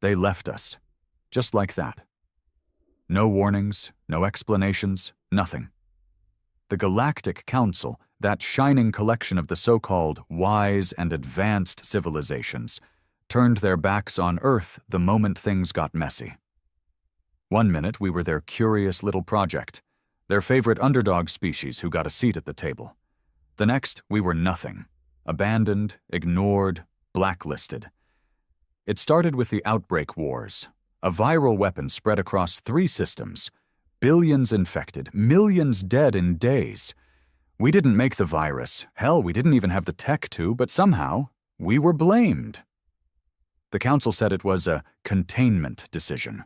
They left us. Just like that. No warnings, no explanations, nothing. The Galactic Council, that shining collection of the so-called wise and advanced civilizations, turned their backs on Earth the moment things got messy. One minute we were their curious little project, their favorite underdog species who got a seat at the table. The next, we were nothing, abandoned, ignored, blacklisted. It started with the outbreak wars, a viral weapon spread across 3 systems, billions infected, millions dead in days. We didn't make the virus, hell, we didn't even have the tech to, but somehow, we were blamed. The Council said it was a containment decision,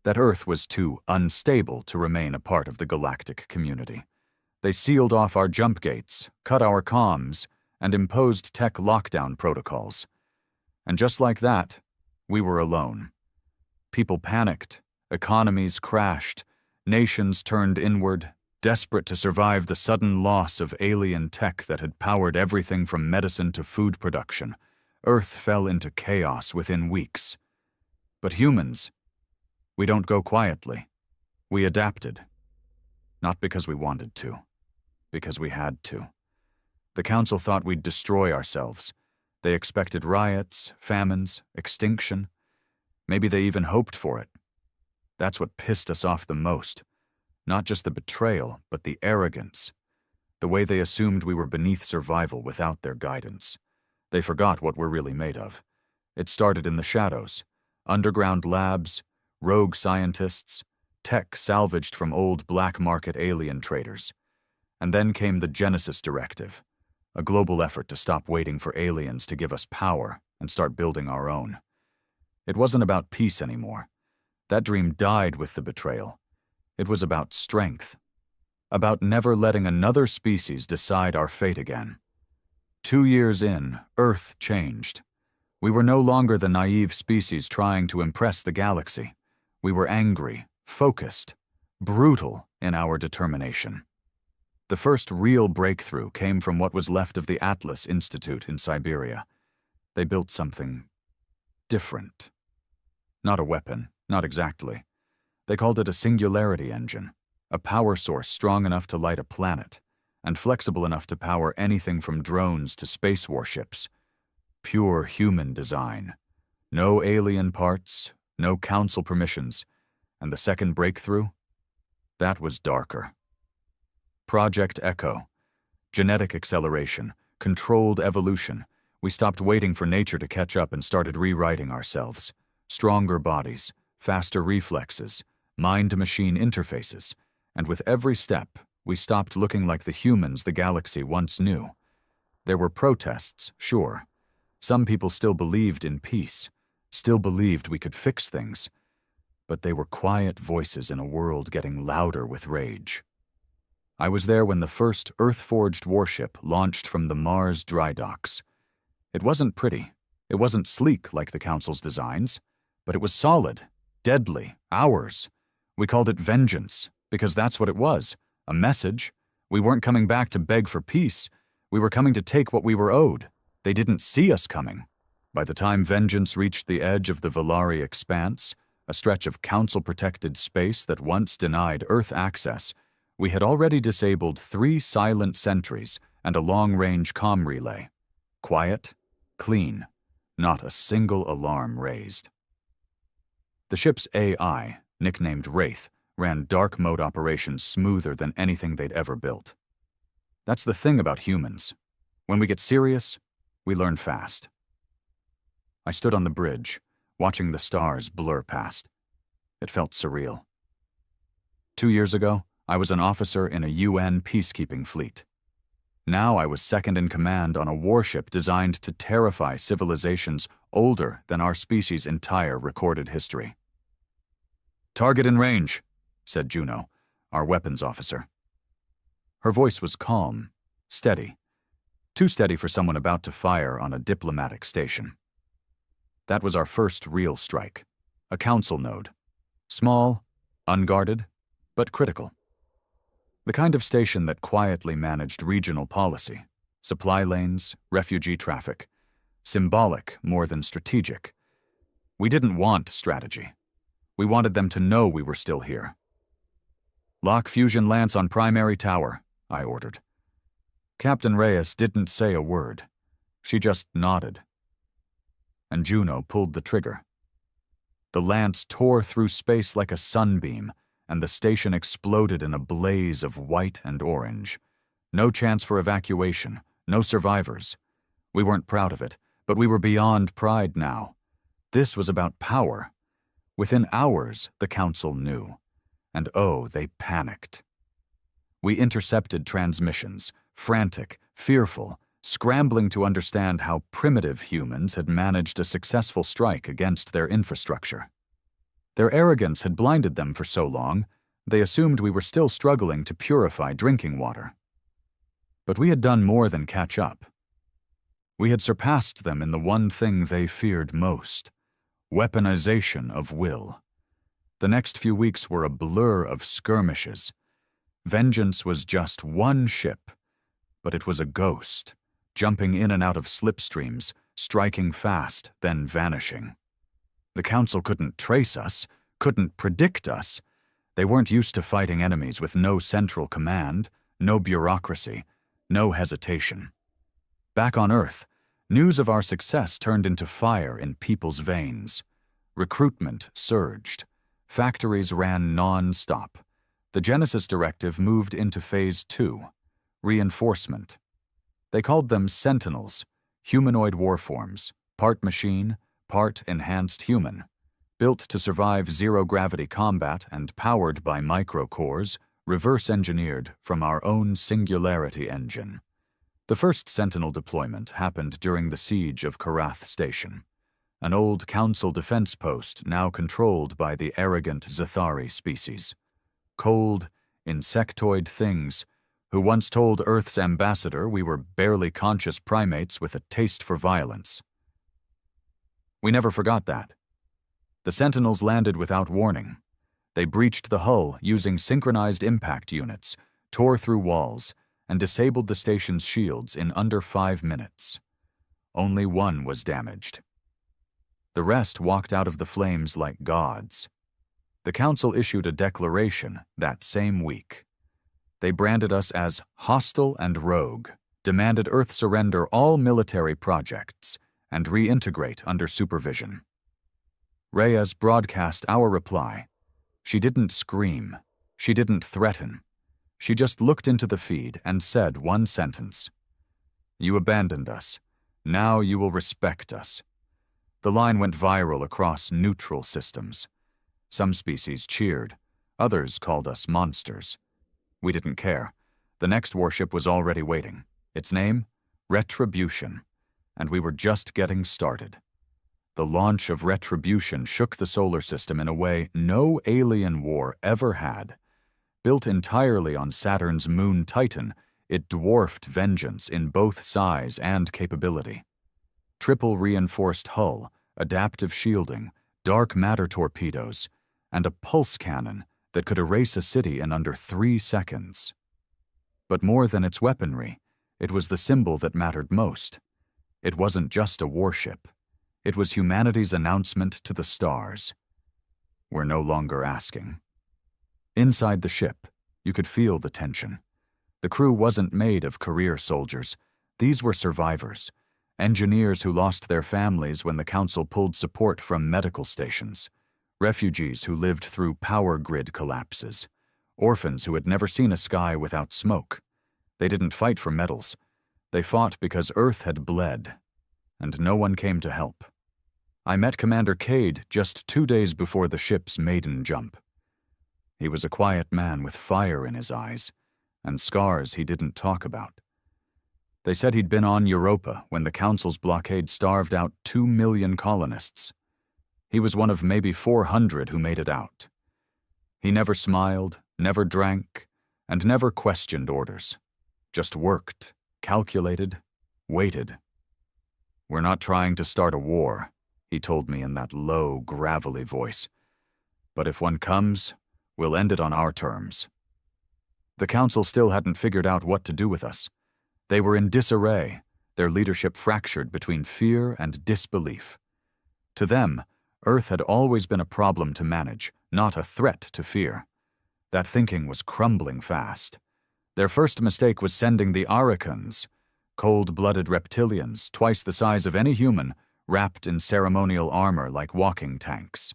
that Earth was too unstable to remain a part of the galactic community. They sealed off our jump gates, cut our comms, and imposed tech lockdown protocols. And just like that, we were alone. People panicked, economies crashed, nations turned inward, desperate to survive the sudden loss of alien tech that had powered everything from medicine to food production. Earth fell into chaos within weeks. But humans, we don't go quietly. We adapted. Not because we wanted to, because we had to. The Council thought we'd destroy ourselves. They expected riots, famines, extinction. Maybe they even hoped for it. That's what pissed us off the most. Not just the betrayal, but the arrogance. The way they assumed we were beneath survival without their guidance. They forgot what we're really made of. It started in the shadows. Underground labs, rogue scientists, tech salvaged from old black market alien traders. And then came the Genesis Directive, a global effort to stop waiting for aliens to give us power and start building our own. It wasn't about peace anymore. That dream died with the betrayal. It was about strength, about never letting another species decide our fate again. 2 years in, Earth changed. We were no longer the naive species trying to impress the galaxy. We were angry, focused, brutal in our determination. The first real breakthrough came from what was left of the Atlas Institute in Siberia. They built something different. Not a weapon, not exactly. They called it a singularity engine, a power source strong enough to light a planet, and flexible enough to power anything from drones to space warships. Pure human design. No alien parts, no council permissions. And the second breakthrough? That was darker. Project Echo. Genetic acceleration, controlled evolution. We stopped waiting for nature to catch up and started rewriting ourselves. Stronger bodies, faster reflexes, mind-to-machine interfaces. And with every step, we stopped looking like the humans the galaxy once knew. There were protests, sure. Some people still believed in peace, still believed we could fix things. But they were quiet voices in a world getting louder with rage. I was there when the first Earth-forged warship launched from the Mars dry docks. It wasn't pretty. It wasn't sleek like the Council's designs, but it was solid, deadly, ours. We called it Vengeance, because that's what it was, a message. We weren't coming back to beg for peace. We were coming to take what we were owed. They didn't see us coming. By the time Vengeance reached the edge of the Valari Expanse, a stretch of Council-protected space that once denied Earth access, we had already disabled 3 silent sentries and a long-range comm relay. Quiet, clean, not a single alarm raised. The ship's AI, nicknamed Wraith, ran dark mode operations smoother than anything they'd ever built. That's the thing about humans. When we get serious, we learn fast. I stood on the bridge, watching the stars blur past. It felt surreal. 2 years ago, I was an officer in a UN peacekeeping fleet. Now I was second in command on a warship designed to terrify civilizations older than our species' entire recorded history. "Target in range," said Juno, our weapons officer. Her voice was calm, steady. Too steady for someone about to fire on a diplomatic station. That was our first real strike, a council node. Small, unguarded, but critical. The kind of station that quietly managed regional policy, supply lanes, refugee traffic. Symbolic more than strategic. We didn't want strategy. We wanted them to know we were still here. "Lock fusion lance on primary tower," I ordered. Captain Reyes didn't say a word. She just nodded. And Juno pulled the trigger. The lance tore through space like a sunbeam, and the station exploded in a blaze of white and orange. No chance for evacuation, no survivors. We weren't proud of it, but we were beyond pride now. This was about power. Within hours, the Council knew. And oh, they panicked. We intercepted transmissions, frantic, fearful, scrambling to understand how primitive humans had managed a successful strike against their infrastructure. Their arrogance had blinded them for so long, they assumed we were still struggling to purify drinking water. But we had done more than catch up. We had surpassed them in the one thing they feared most: weaponization of will. The next few weeks were a blur of skirmishes. Vengeance was just one ship, but it was a ghost, jumping in and out of slipstreams, striking fast, then vanishing. The Council couldn't trace us, couldn't predict us. They weren't used to fighting enemies with no central command, no bureaucracy, no hesitation. Back on Earth, news of our success turned into fire in people's veins. Recruitment surged. Factories ran non-stop. The Genesis Directive moved into Phase 2, reinforcement. They called them Sentinels, humanoid warforms, part machine, part enhanced human, built to survive zero-gravity combat and powered by microcores, reverse-engineered from our own Singularity engine. The first Sentinel deployment happened during the siege of Karath Station, an old Council defense post now controlled by the arrogant Zathari species. Cold, insectoid things who once told Earth's ambassador we were barely conscious primates with a taste for violence. We never forgot that. The Sentinels landed without warning. They breached the hull using synchronized impact units, tore through walls, and disabled the station's shields in under 5 minutes. Only one was damaged. The rest walked out of the flames like gods. The Council issued a declaration that same week. They branded us as hostile and rogue, demanded Earth surrender all military projects, and reintegrate under supervision. Reyes broadcast our reply. She didn't scream. She didn't threaten. She just looked into the feed and said one sentence. "You abandoned us. Now you will respect us." The line went viral across neutral systems. Some species cheered. Others called us monsters. We didn't care. The next warship was already waiting. Its name? Retribution. And we were just getting started. The launch of Retribution shook the solar system in a way no alien war ever had. Built entirely on Saturn's moon Titan, it dwarfed Vengeance in both size and capability. Triple reinforced hull, adaptive shielding, dark matter torpedoes, and a pulse cannon that could erase a city in under 3 seconds. But more than its weaponry, it was the symbol that mattered most. It wasn't just a warship. It was humanity's announcement to the stars. We're no longer asking. Inside the ship, you could feel the tension. The crew wasn't made of career soldiers. These were survivors, engineers who lost their families when the Council pulled support from medical stations, refugees who lived through power grid collapses, orphans who had never seen a sky without smoke. They didn't fight for medals. They fought because Earth had bled, and no one came to help. I met Commander Cade just 2 days before the ship's maiden jump. He was a quiet man with fire in his eyes, and scars he didn't talk about. They said he'd been on Europa when the Council's blockade starved out 2 million colonists. He was one of maybe 400 who made it out. He never smiled, never drank, and never questioned orders. Just worked, calculated, waited. "We're not trying to start a war," he told me in that low, gravelly voice. "But if one comes, we'll end it on our terms." The Council still hadn't figured out what to do with us. They were in disarray, their leadership fractured between fear and disbelief. To them, Earth had always been a problem to manage, not a threat to fear. That thinking was crumbling fast. Their first mistake was sending the Arachons, cold-blooded reptilians, twice the size of any human, wrapped in ceremonial armor like walking tanks.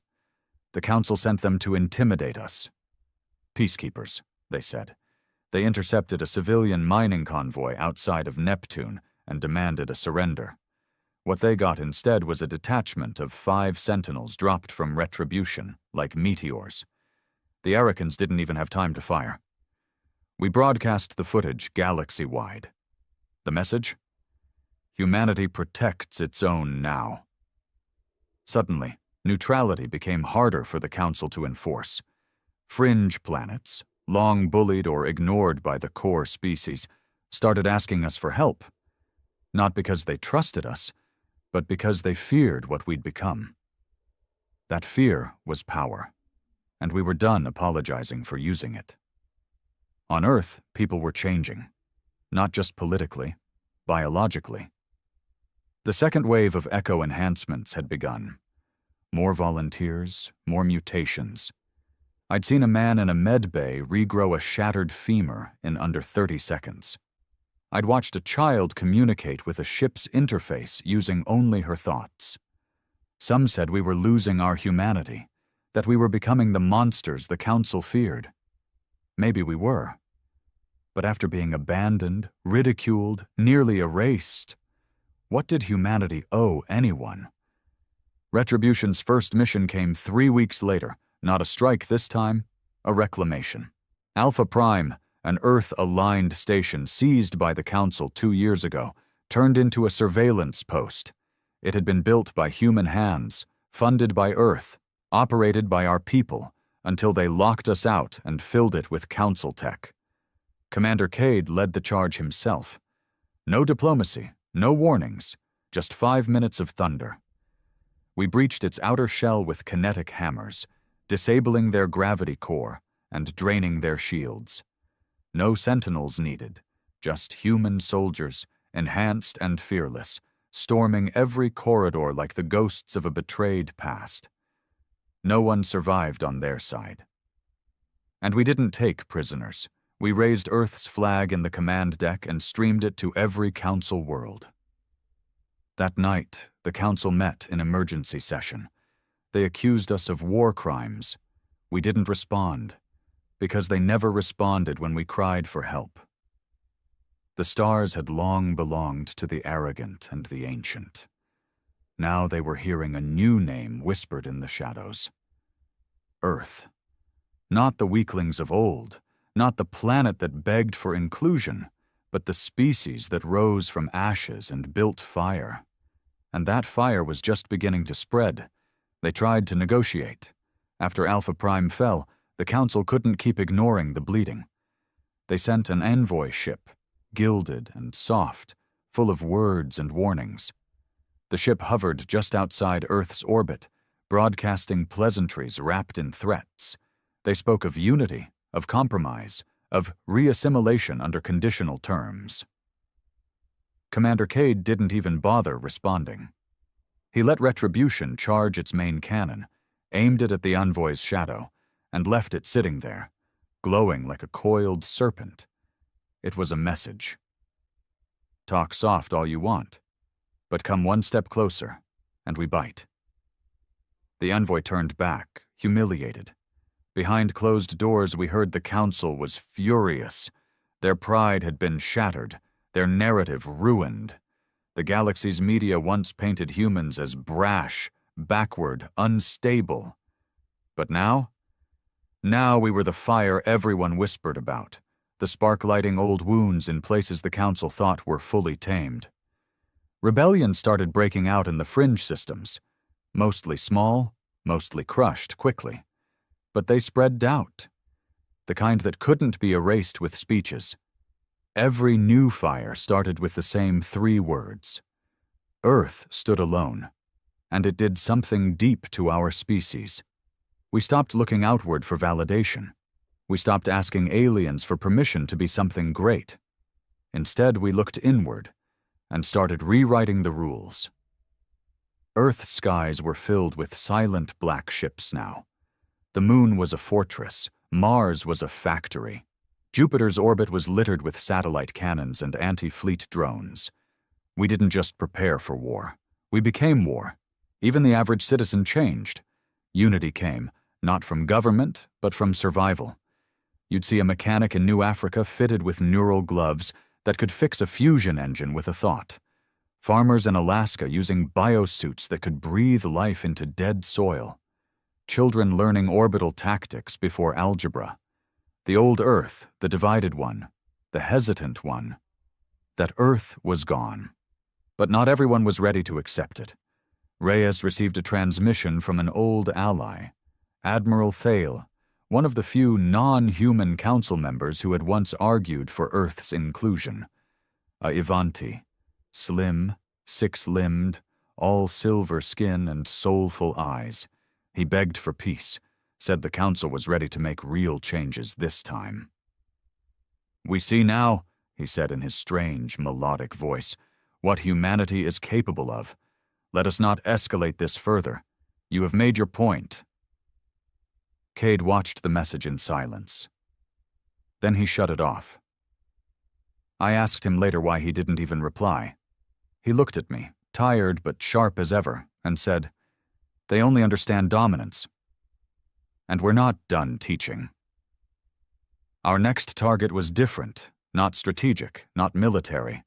The Council sent them to intimidate us. Peacekeepers, they said. They intercepted a civilian mining convoy outside of Neptune and demanded a surrender. What they got instead was a detachment of 5 sentinels dropped from Retribution, like meteors. The Arachons didn't even have time to fire. We broadcast the footage galaxy-wide. The message? Humanity protects its own now. Suddenly, neutrality became harder for the Council to enforce. Fringe planets, long bullied or ignored by the core species, started asking us for help. Not because they trusted us, but because they feared what we'd become. That fear was power, and we were done apologizing for using it. On Earth, people were changing, not just politically, biologically. The second wave of echo enhancements had begun. More volunteers, more mutations. I'd seen a man in a med bay regrow a shattered femur in under 30 seconds. I'd watched a child communicate with a ship's interface using only her thoughts. Some said we were losing our humanity, that we were becoming the monsters the Council feared. Maybe we were. But after being abandoned, ridiculed, nearly erased, what did humanity owe anyone? Retribution's first mission came 3 weeks later, not a strike this time, a reclamation. Alpha Prime, an Earth-aligned station seized by the Council 2 years ago, turned into a surveillance post. It had been built by human hands, funded by Earth, operated by our people, until they locked us out and filled it with Council tech. Commander Cade led the charge himself. No diplomacy, no warnings, just 5 minutes of thunder. We breached its outer shell with kinetic hammers, disabling their gravity core and draining their shields. No sentinels needed, just human soldiers, enhanced and fearless, storming every corridor like the ghosts of a betrayed past. No one survived on their side. And we didn't take prisoners. We raised Earth's flag in the command deck and streamed it to every Council world. That night, the Council met in emergency session. They accused us of war crimes. We didn't respond, because they never responded when we cried for help. The stars had long belonged to the arrogant and the ancient. Now they were hearing a new name whispered in the shadows. Earth. Not the weaklings of old, not the planet that begged for inclusion, but the species that rose from ashes and built fire. And that fire was just beginning to spread. They tried to negotiate. After Alpha Prime fell, the Council couldn't keep ignoring the bleeding. They sent an envoy ship, gilded and soft, full of words and warnings. The ship hovered just outside Earth's orbit, broadcasting pleasantries wrapped in threats. They spoke of unity, of compromise, of reassimilation under conditional terms. Commander Cade didn't even bother responding. He let Retribution charge its main cannon, aimed it at the envoy's shadow, and left it sitting there, glowing like a coiled serpent. It was a message. Talk soft all you want, but come one step closer, and we bite. The envoy turned back, humiliated. Behind closed doors, we heard the Council was furious. Their pride had been shattered, their narrative ruined. The galaxy's media once painted humans as brash, backward, unstable. But now? Now we were the fire everyone whispered about, the spark-lighting old wounds in places the Council thought were fully tamed. Rebellion started breaking out in the fringe systems, mostly small, mostly crushed quickly. But they spread doubt, the kind that couldn't be erased with speeches. Every new fire started with the same 3 words. Earth stood alone, and it did something deep to our species. We stopped looking outward for validation. We stopped asking aliens for permission to be something great. Instead, we looked inward and started rewriting the rules. Earth's skies were filled with silent black ships now. The moon was a fortress. Mars was a factory. Jupiter's orbit was littered with satellite cannons and anti-fleet drones. We didn't just prepare for war. We became war. Even the average citizen changed. Unity came, not from government, but from survival. You'd see a mechanic in New Africa fitted with neural gloves that could fix a fusion engine with a thought. Farmers in Alaska using biosuits that could breathe life into dead soil. Children learning orbital tactics before algebra. The old Earth, the divided one, the hesitant one. That Earth was gone. But not everyone was ready to accept it. Reyes received a transmission from an old ally, Admiral Thale, one of the few non-human council members who had once argued for Earth's inclusion. A Ivanti, slim, six-limbed, all silver skin and soulful eyes. He begged for peace, said the council was ready to make real changes this time. "We see now," he said in his strange, melodic voice, "what humanity is capable of. Let us not escalate this further. You have made your point." Cade watched the message in silence. Then he shut it off. I asked him later why he didn't even reply. He looked at me, tired but sharp as ever, and said, "They only understand dominance. And we're not done teaching." Our next target was different, not strategic, not military.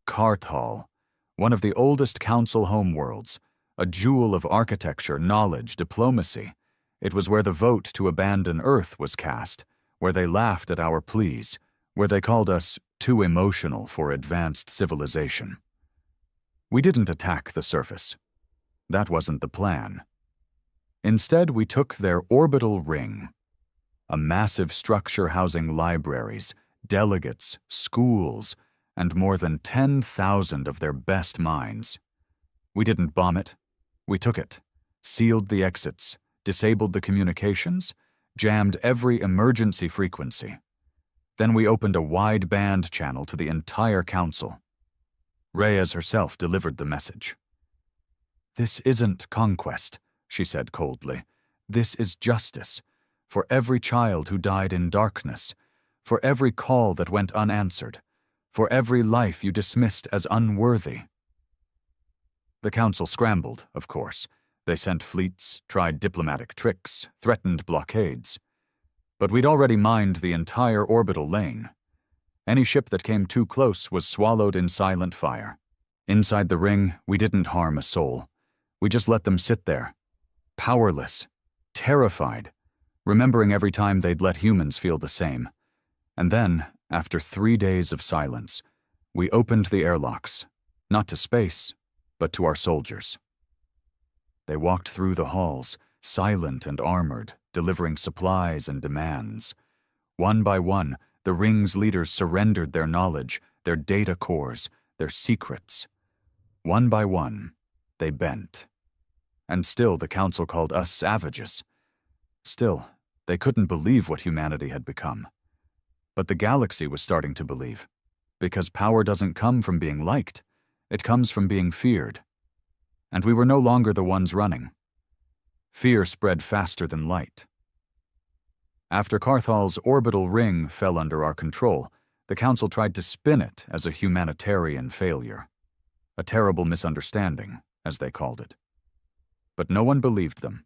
Karthal, one of the oldest council homeworlds, a jewel of architecture, knowledge, diplomacy. It was where the vote to abandon Earth was cast, where they laughed at our pleas, where they called us too emotional for advanced civilization. We didn't attack the surface. That wasn't the plan. Instead, we took their orbital ring, a massive structure housing libraries, delegates, schools, and more than 10,000 of their best minds. We didn't bomb it. We took it, sealed the exits, disabled the communications, jammed every emergency frequency. Then we opened a wide-band channel to the entire council. Reyes herself delivered the message. "This isn't conquest," she said coldly. "This is justice, for every child who died in darkness, for every call that went unanswered, for every life you dismissed as unworthy." The council scrambled, of course. They sent fleets, tried diplomatic tricks, threatened blockades. But we'd already mined the entire orbital lane. Any ship that came too close was swallowed in silent fire. Inside the ring, we didn't harm a soul. We just let them sit there, powerless, terrified, remembering every time they'd let humans feel the same. And then, after 3 days of silence, we opened the airlocks, not to space, but to our soldiers. They walked through the halls, silent and armored, delivering supplies and demands. One by one, the ring's leaders surrendered their knowledge, their data cores, their secrets. One by one, they bent. And still the council called us savages. Still, they couldn't believe what humanity had become. But the galaxy was starting to believe, because power doesn't come from being liked, it comes from being feared. And we were no longer the ones running. Fear spread faster than light. After Karthal's orbital ring fell under our control, the council tried to spin it as a humanitarian failure. A terrible misunderstanding, as they called it. But no one believed them.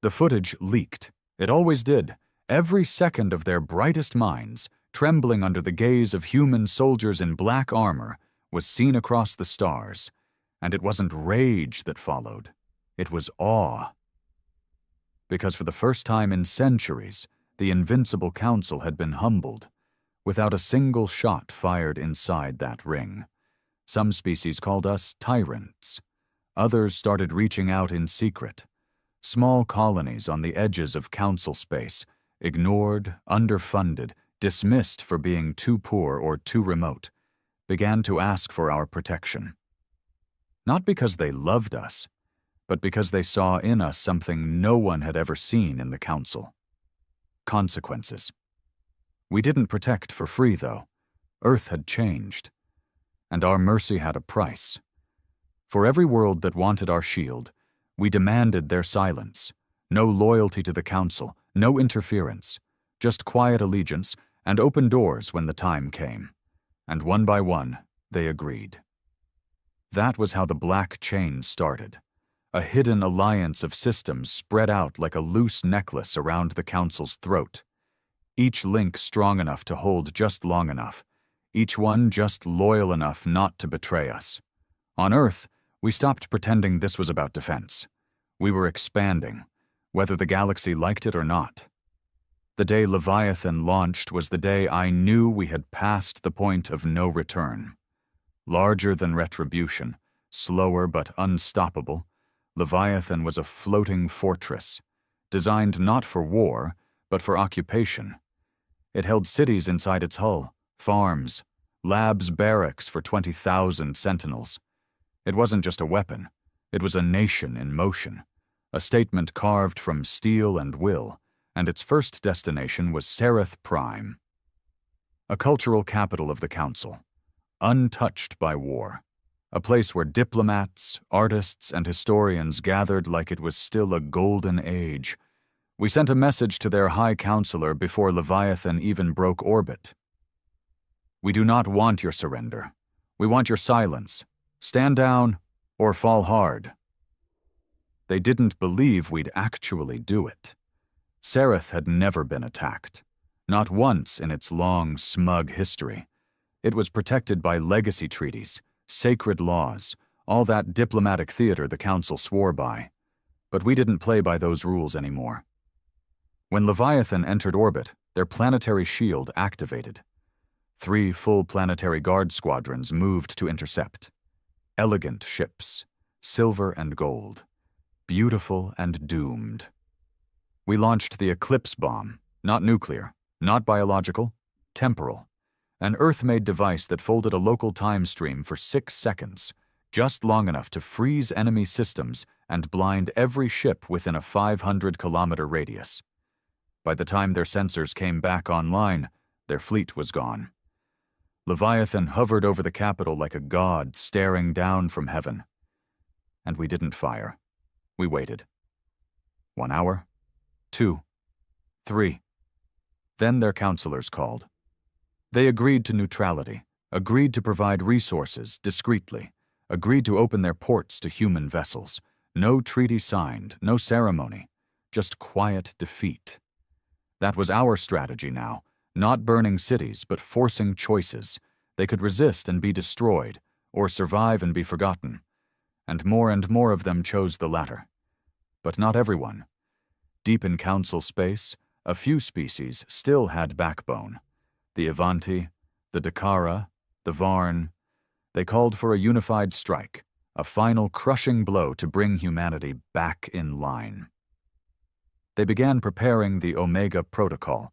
The footage leaked. It always did. Every second of their brightest minds, trembling under the gaze of human soldiers in black armor, was seen across the stars. And it wasn't rage that followed. It was awe. Because for the first time in centuries, the Invincible Council had been humbled, without a single shot fired inside that ring. Some species called us tyrants. Others started reaching out in secret. Small colonies on the edges of council space, ignored, underfunded, dismissed for being too poor or too remote, began to ask for our protection. Not because they loved us, but because they saw in us something no one had ever seen in the council. Consequences. We didn't protect for free, though. Earth had changed. And our mercy had a price. For every world that wanted our shield, we demanded their silence. No loyalty to the Council, no interference, just quiet allegiance and open doors when the time came. And one by one, they agreed. That was how the Black Chain started. A hidden alliance of systems spread out like a loose necklace around the Council's throat. Each link strong enough to hold just long enough, each one just loyal enough not to betray us. On Earth, we stopped pretending this was about defense. We were expanding, whether the galaxy liked it or not. The day Leviathan launched was the day I knew we had passed the point of no return. Larger than retribution, slower but unstoppable, Leviathan was a floating fortress, designed not for war, but for occupation. It held cities inside its hull, farms, labs, barracks for 20,000 sentinels. It wasn't just a weapon, it was a nation in motion, a statement carved from steel and will, and its first destination was Sereth Prime, a cultural capital of the Council, untouched by war. A place where diplomats, artists, and historians gathered like it was still a golden age. We sent a message to their High Counselor before Leviathan even broke orbit. We do not want your surrender. We want your silence. Stand down or fall hard. They didn't believe we'd actually do it. Sereth had never been attacked. Not once in its long, smug history. It was protected by legacy treaties, sacred laws, all that diplomatic theater the Council swore by. But we didn't play by those rules anymore. When Leviathan entered orbit, their planetary shield activated. 3 full planetary guard squadrons moved to intercept. Elegant ships, silver and gold, beautiful and doomed. We launched the Eclipse bomb, not nuclear, not biological, temporal. An Earth-made device that folded a local time stream for 6 seconds, just long enough to freeze enemy systems and blind every ship within a 500-kilometer radius. By the time their sensors came back online, their fleet was gone. Leviathan hovered over the capital like a god staring down from heaven. And we didn't fire. We waited. 1 hour, 2, 3. Then their counselors called. They agreed to neutrality, agreed to provide resources discreetly, agreed to open their ports to human vessels. No treaty signed, no ceremony, just quiet defeat. That was our strategy now, not burning cities, but forcing choices. They could resist and be destroyed, or survive and be forgotten. And more of them chose the latter. But not everyone. Deep in Council space, a few species still had backbone. The Avanti, the Dakara, the Varn. They called for a unified strike, a final crushing blow to bring humanity back in line. They began preparing the Omega Protocol,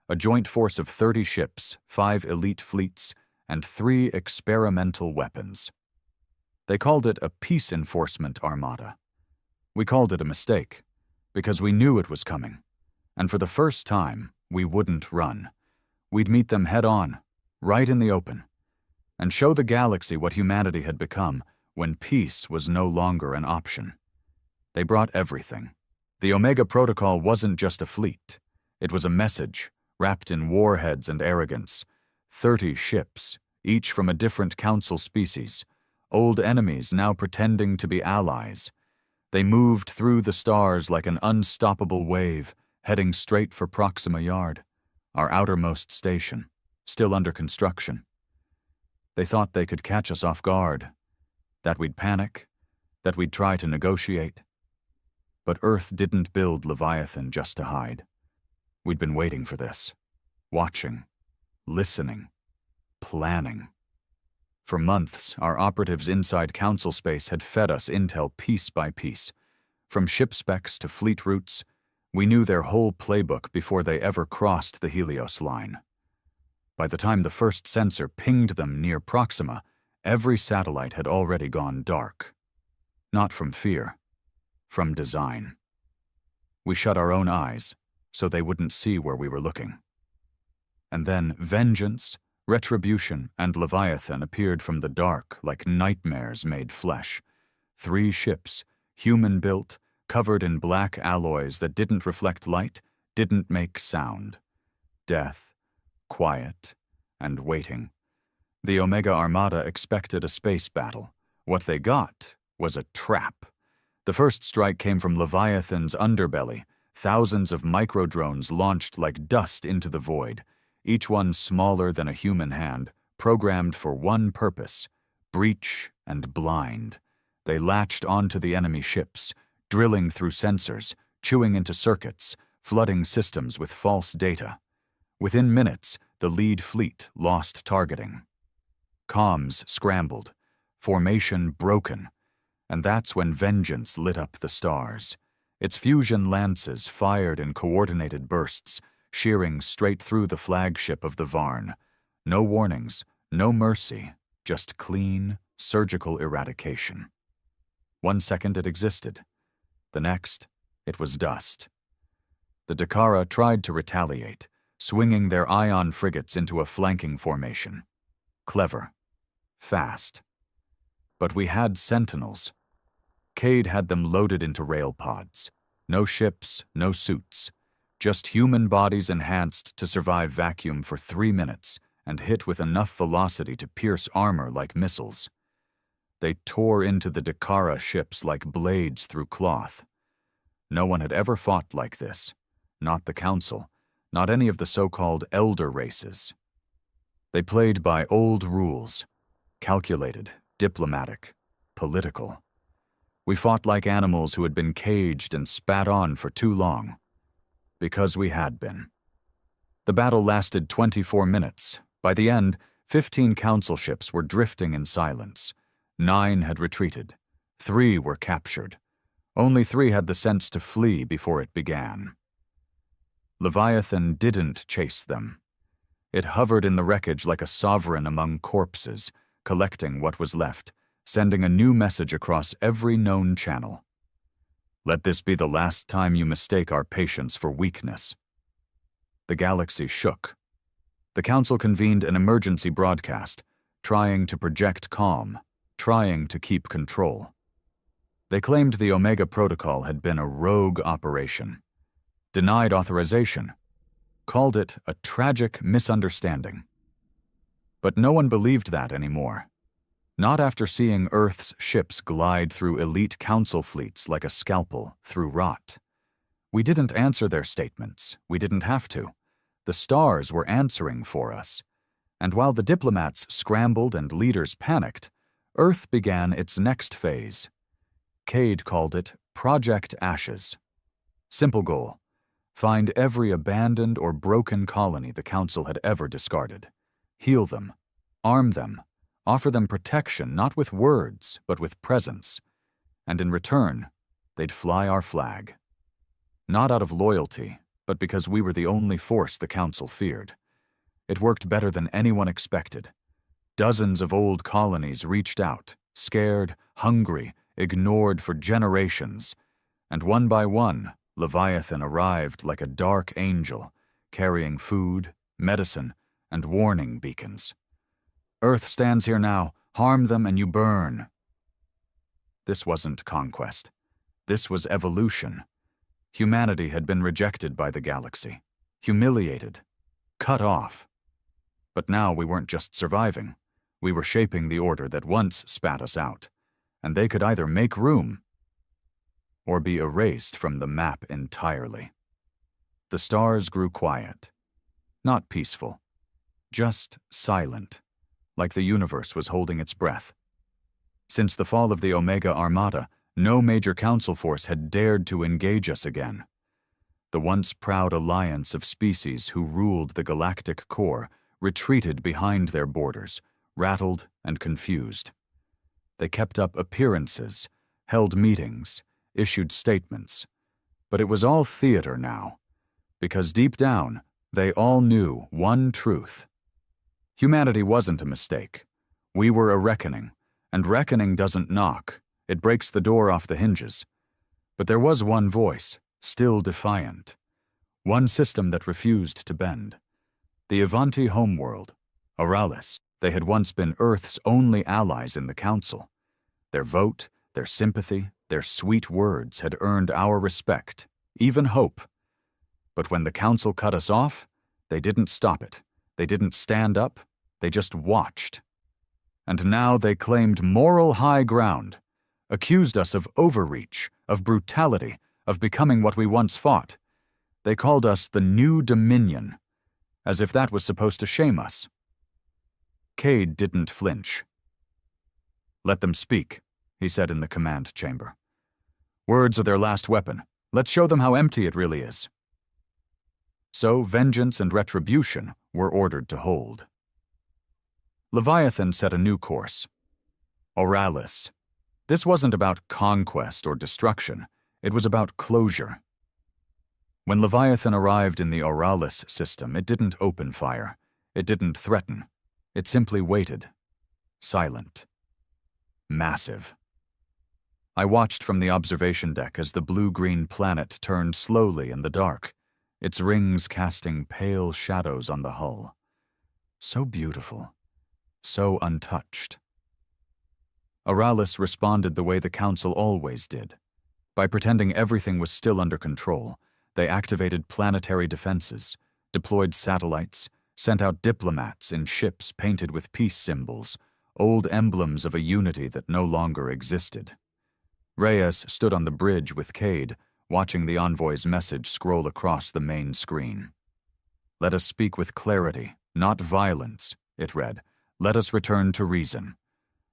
a joint force of 30 ships, 5 elite fleets, and 3 experimental weapons. They called it a peace enforcement armada. We called it a mistake, because we knew it was coming, and for the first time, we wouldn't run. We'd meet them head-on, right in the open, and show the galaxy what humanity had become when peace was no longer an option. They brought everything. The Omega Protocol wasn't just a fleet. It was a message, wrapped in warheads and arrogance. 30 ships, each from a different Council species, old enemies now pretending to be allies. They moved through the stars like an unstoppable wave, heading straight for Proxima Yard, our outermost station, still under construction. They thought they could catch us off guard, that we'd panic, that we'd try to negotiate. But Earth didn't build Leviathan just to hide. We'd been waiting for this, watching, listening, planning. For months, our operatives inside Council space had fed us intel piece by piece. From ship specs to fleet routes, we knew their whole playbook before they ever crossed the Helios line. By the time the first sensor pinged them near Proxima, every satellite had already gone dark. Not from fear, from design. We shut our own eyes, so they wouldn't see where we were looking. And then vengeance, retribution, and Leviathan appeared from the dark like nightmares made flesh, 3 ships, human-built, covered in black alloys that didn't reflect light, didn't make sound. Death, quiet, and waiting. The Omega Armada expected a space battle. What they got was a trap. The first strike came from Leviathan's underbelly, thousands of microdrones launched like dust into the void, each one smaller than a human hand, programmed for one purpose: breach and blind. They latched onto the enemy ships, drilling through sensors, chewing into circuits, flooding systems with false data. Within minutes, the lead fleet lost targeting. Comms scrambled, formation broken, and that's when vengeance lit up the stars. Its fusion lances fired in coordinated bursts, shearing straight through the flagship of the Varn. No warnings, no mercy, just clean, surgical eradication. 1 second it existed. The next, it was dust. The Dakara tried to retaliate, swinging their ion frigates into a flanking formation. Clever. Fast. But we had sentinels. Cade had them loaded into rail pods. No ships, no suits. Just human bodies enhanced to survive vacuum for 3 minutes and hit with enough velocity to pierce armor like missiles. They tore into the Dakara ships like blades through cloth. No one had ever fought like this. Not the Council, not any of the so-called elder races. They played by old rules, calculated, diplomatic, political. We fought like animals who had been caged and spat on for too long. Because we had been. The battle lasted 24 minutes. By the end, 15 Council ships were drifting in silence. 9 had retreated. 3 were captured. Only 3 had the sense to flee before it began. Leviathan didn't chase them. It hovered in the wreckage like a sovereign among corpses, collecting what was left, sending a new message across every known channel. Let this be the last time you mistake our patience for weakness. The galaxy shook. The Council convened an emergency broadcast, trying to project calm, trying to keep control. They claimed the Omega Protocol had been a rogue operation, denied authorization, called it a tragic misunderstanding. But no one believed that anymore. Not after seeing Earth's ships glide through elite Council fleets like a scalpel through rot. We didn't answer their statements. We didn't have to. The stars were answering for us. And while the diplomats scrambled and leaders panicked, Earth began its next phase. Cade called it Project Ashes. Simple goal: find every abandoned or broken colony the Council had ever discarded. Heal them. Arm them. Offer them protection not with words, but with presence. And in return, they'd fly our flag. Not out of loyalty, but because we were the only force the Council feared. It worked better than anyone expected. Dozens of old colonies reached out, scared, hungry, ignored for generations. And one by one, Leviathan arrived like a dark angel, carrying food, medicine, and warning beacons. Earth stands here now. Harm them and you burn. This wasn't conquest. This was evolution. Humanity had been rejected by the galaxy, humiliated, cut off. But now we weren't just surviving. We were shaping the order that once spat us out, and they could either make room or be erased from the map entirely. The stars grew quiet, not peaceful, just silent, like the universe was holding its breath. Since the fall of the Omega Armada, no major Council force had dared to engage us again. The once proud alliance of species who ruled the galactic core retreated behind their borders, rattled and confused. They kept up appearances, held meetings, issued statements. But it was all theater now, because deep down, they all knew one truth. Humanity wasn't a mistake. We were a reckoning, and reckoning doesn't knock. It breaks the door off the hinges. But there was one voice, still defiant. One system that refused to bend. The Avanti homeworld, Auralis. They had once been Earth's only allies in the Council. Their vote, Their sympathy, their sweet words had earned our respect, even hope. But when the council cut us off, they didn't stop it. They didn't stand up. They just watched. And now they claimed moral high ground, accused us of overreach, of brutality, of becoming what we once fought. They called us the New Dominion, as if that was supposed to shame us. Cade didn't flinch. "Let them speak," he said in the command chamber. "Words are their last weapon. Let's show them how empty it really is." So vengeance and retribution were ordered to hold. Leviathan set a new course. Oralis. This wasn't about conquest or destruction. It was about closure. When Leviathan arrived in the Oralis system, it didn't open fire. It didn't threaten. It simply waited. Silent. Massive. I watched from the observation deck as the blue-green planet turned slowly in the dark, its rings casting pale shadows on the hull. So beautiful. So untouched. Oralis responded the way the Council always did. By pretending everything was still under control, they activated planetary defenses, deployed satellites, sent out diplomats in ships painted with peace symbols, old emblems of a unity that no longer existed. Reyes stood on the bridge with Cade, watching the envoy's message scroll across the main screen. "Let us speak with clarity, not violence," it read. "Let us return to reason."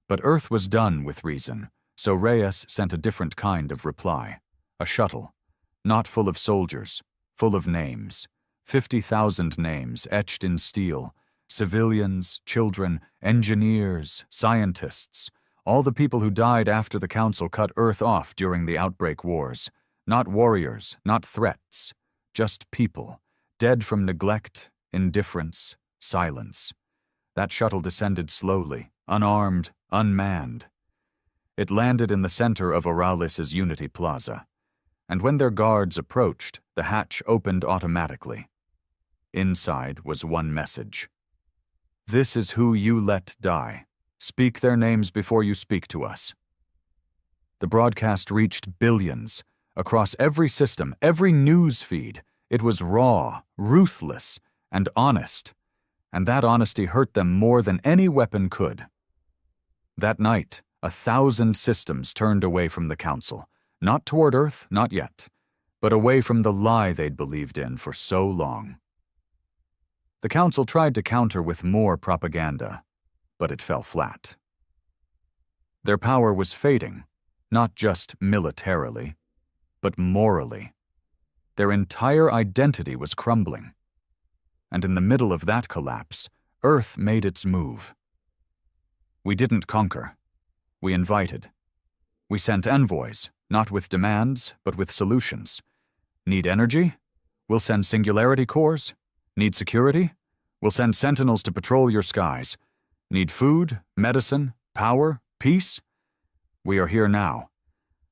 But Earth was done with reason, so Reyes sent a different kind of reply. A shuttle, not full of soldiers, full of names. 50,000 names etched in steel. Civilians, children, engineers, scientists, all the people who died after the Council cut Earth off during the outbreak wars. Not warriors, not threats, just people, dead from neglect, indifference, silence. That shuttle descended slowly, unarmed, unmanned. It landed in the center of Oralis's Unity Plaza, and when their guards approached, the hatch opened automatically. Inside was one message. "This is who you let die. Speak their names before you speak to us." The broadcast reached billions. Across every system, every news feed, it was raw, ruthless, and honest. And that honesty hurt them more than any weapon could. That night, 1,000 systems turned away from the Council. Not toward Earth, not yet, but away from the lie they'd believed in for so long. The Council tried to counter with more propaganda, but it fell flat. Their power was fading, not just militarily, but morally. Their entire identity was crumbling. And in the middle of that collapse, Earth made its move. We didn't conquer. We invited. We sent envoys, not with demands, but with solutions. Need energy? We'll send singularity cores. Need security? We'll send sentinels to patrol your skies. Need food, medicine, power, peace? We are here now.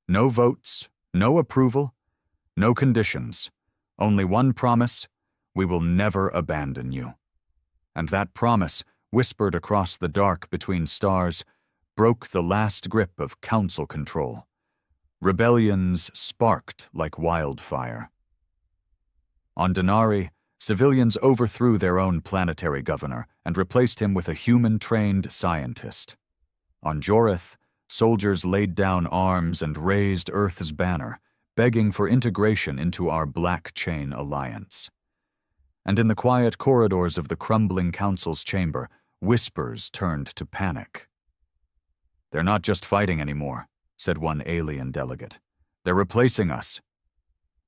No votes, no approval, no conditions. Only one promise: we will never abandon you. And that promise, whispered across the dark between stars, broke the last grip of Council control. Rebellions sparked like wildfire. On Denari, civilians overthrew their own planetary governor and replaced him with a human-trained scientist. On Jorith, soldiers laid down arms and raised Earth's banner, begging for integration into our Black Chain Alliance. And in the quiet corridors of the crumbling Council's chamber, whispers turned to panic. "They're not just fighting anymore," said one alien delegate. "They're replacing us."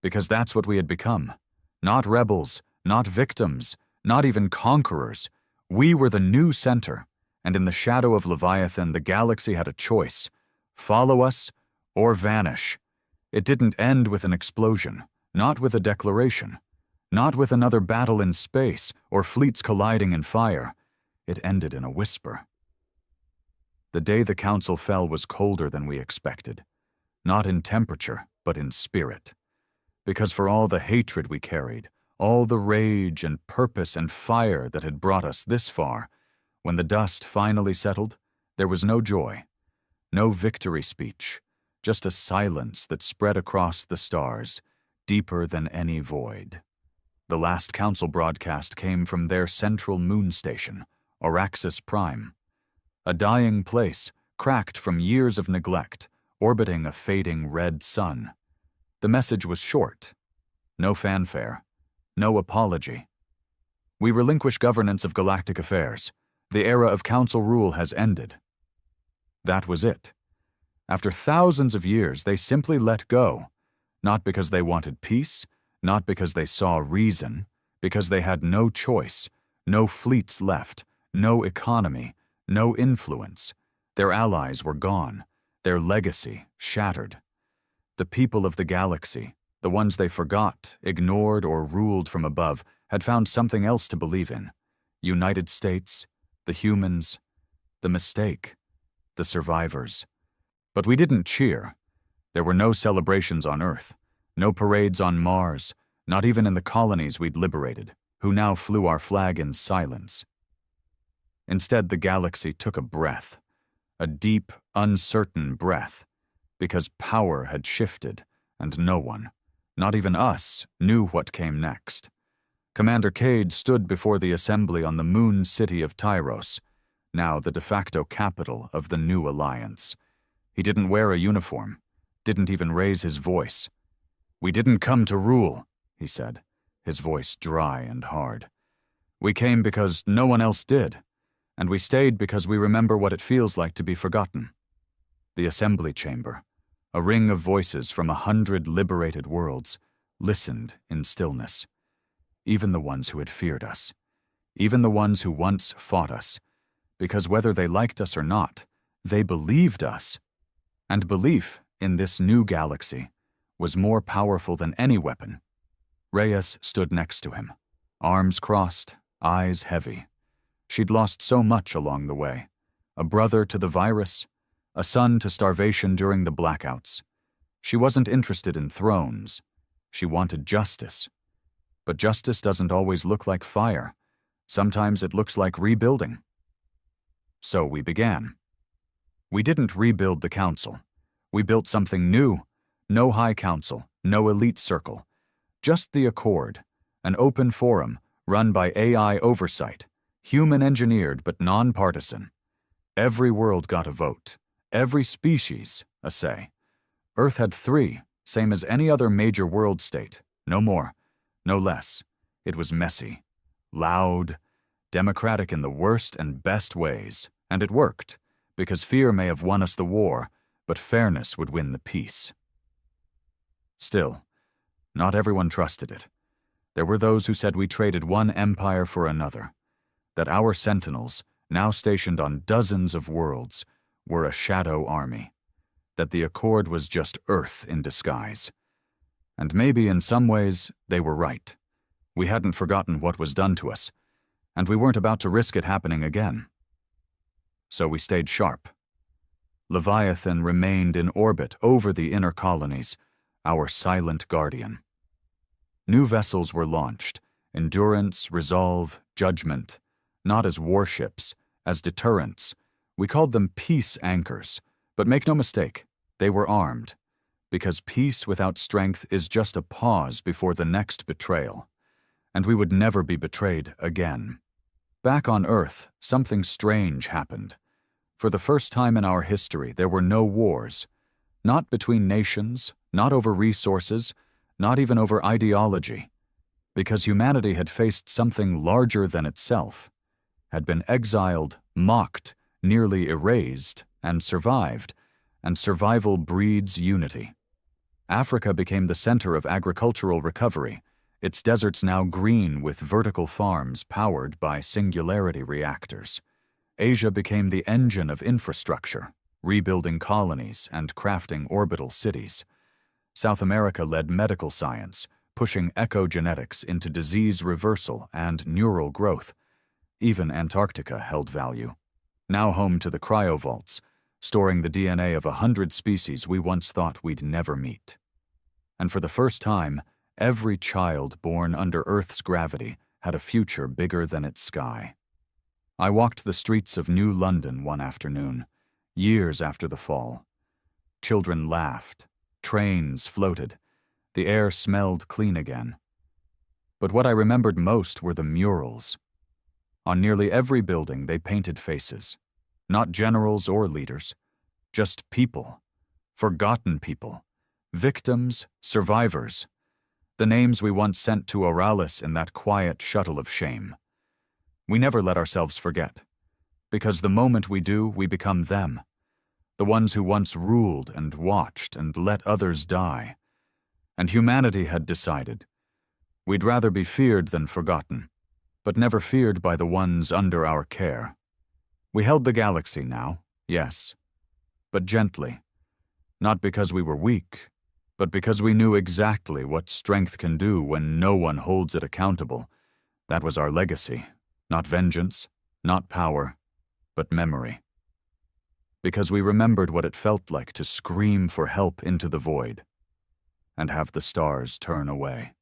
Because that's what we had become. Not rebels, not victims, not even conquerors. We were the new center, and in the shadow of Leviathan, the galaxy had a choice: follow us or vanish. It didn't end with an explosion, not with a declaration, not with another battle in space or fleets colliding in fire. It ended in a whisper. The day the Council fell was colder than we expected, not in temperature, but in spirit. Because for all the hatred we carried, all the rage and purpose and fire that had brought us this far, when the dust finally settled, there was no joy, no victory speech, just a silence that spread across the stars, deeper than any void. The last council broadcast came from their central moon station, Araxis Prime. A dying place, cracked from years of neglect, orbiting a fading red sun. The message was short. No fanfare. No apology. We relinquish governance of galactic affairs. The era of council rule has ended. That was it. After thousands of years, they simply let go. Not because they wanted peace, not because they saw reason, because they had no choice, no fleets left, no economy, no influence. Their allies were gone, their legacy shattered. The people of the galaxy, the ones they forgot, ignored, or ruled from above, had found something else to believe in. United States, the humans, the mistake, the survivors. But we didn't cheer. There were no celebrations on Earth, no parades on Mars, not even in the colonies we'd liberated, who now flew our flag in silence. Instead, the galaxy took a breath, a deep, uncertain breath, because power had shifted, and no one, not even us, knew what came next. Commander Cade stood before the assembly on the moon city of Tyros, now the de facto capital of the new alliance. He didn't wear a uniform, didn't even raise his voice. "We didn't come to rule," he said, his voice dry and hard. "We came because no one else did, and we stayed because we remember what it feels like to be forgotten." The assembly chamber, a ring of voices from 100 liberated worlds, listened in stillness. Even the ones who had feared us, even the ones who once fought us, because whether they liked us or not, they believed us. And belief in this new galaxy was more powerful than any weapon. Reyes stood next to him, arms crossed, eyes heavy. She'd lost so much along the way. A brother to the virus, a son to starvation during the blackouts. She wasn't interested in thrones. She wanted justice. But justice doesn't always look like fire. Sometimes it looks like rebuilding. So we began. We didn't rebuild the council. We built something new. No high council, no elite circle. Just the Accord, an open forum run by AI oversight, human-engineered but non-partisan. Every world got a vote. Every species a say. Earth had 3, same as any other major world state. No more, no less. It was messy, loud, democratic in the worst and best ways. And it worked, because fear may have won us the war, but fairness would win the peace. Still, not everyone trusted it. There were those who said we traded one empire for another, that our sentinels, now stationed on dozens of worlds, were a shadow army, that the Accord was just Earth in disguise. And maybe in some ways they were right. We hadn't forgotten what was done to us, and we weren't about to risk it happening again. So we stayed sharp. Leviathan remained in orbit over the inner colonies, our silent guardian. New vessels were launched, Endurance, Resolve, Judgment, not as warships, as deterrents. We called them peace anchors, but make no mistake, they were armed, because peace without strength is just a pause before the next betrayal, and we would never be betrayed again. Back on Earth, something strange happened. For the first time in our history, there were no wars, not between nations, not over resources, not even over ideology, because humanity had faced something larger than itself, had been exiled, mocked, nearly erased, and survived, and survival breeds unity. Africa became the center of agricultural recovery, its deserts now green with vertical farms powered by singularity reactors. Asia became the engine of infrastructure, rebuilding colonies and crafting orbital cities. South America led medical science, pushing echogenetics into disease reversal and neural growth. Even Antarctica held value. Now home to the cryovaults, storing the DNA of 100 species we once thought we'd never meet. And for the first time, every child born under Earth's gravity had a future bigger than its sky. I walked the streets of New London one afternoon, years after the fall. Children laughed. Trains floated. The air smelled clean again. But what I remembered most were the murals. On nearly every building, they painted faces. Not generals or leaders. Just people. Forgotten people. Victims, survivors. The names we once sent to Oralis in that quiet shuttle of shame. We never let ourselves forget. Because the moment we do, we become them. The ones who once ruled and watched and let others die. And humanity had decided. We'd rather be feared than forgotten, but never feared by the ones under our care. We held the galaxy now, yes, but gently. Not because we were weak, but because we knew exactly what strength can do when no one holds it accountable. That was our legacy, not vengeance, not power, but memory. Because we remembered what it felt like to scream for help into the void and have the stars turn away.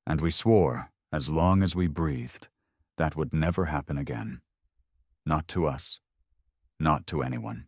And we swore, as long as we breathed, that would never happen again. Not to us, not to anyone.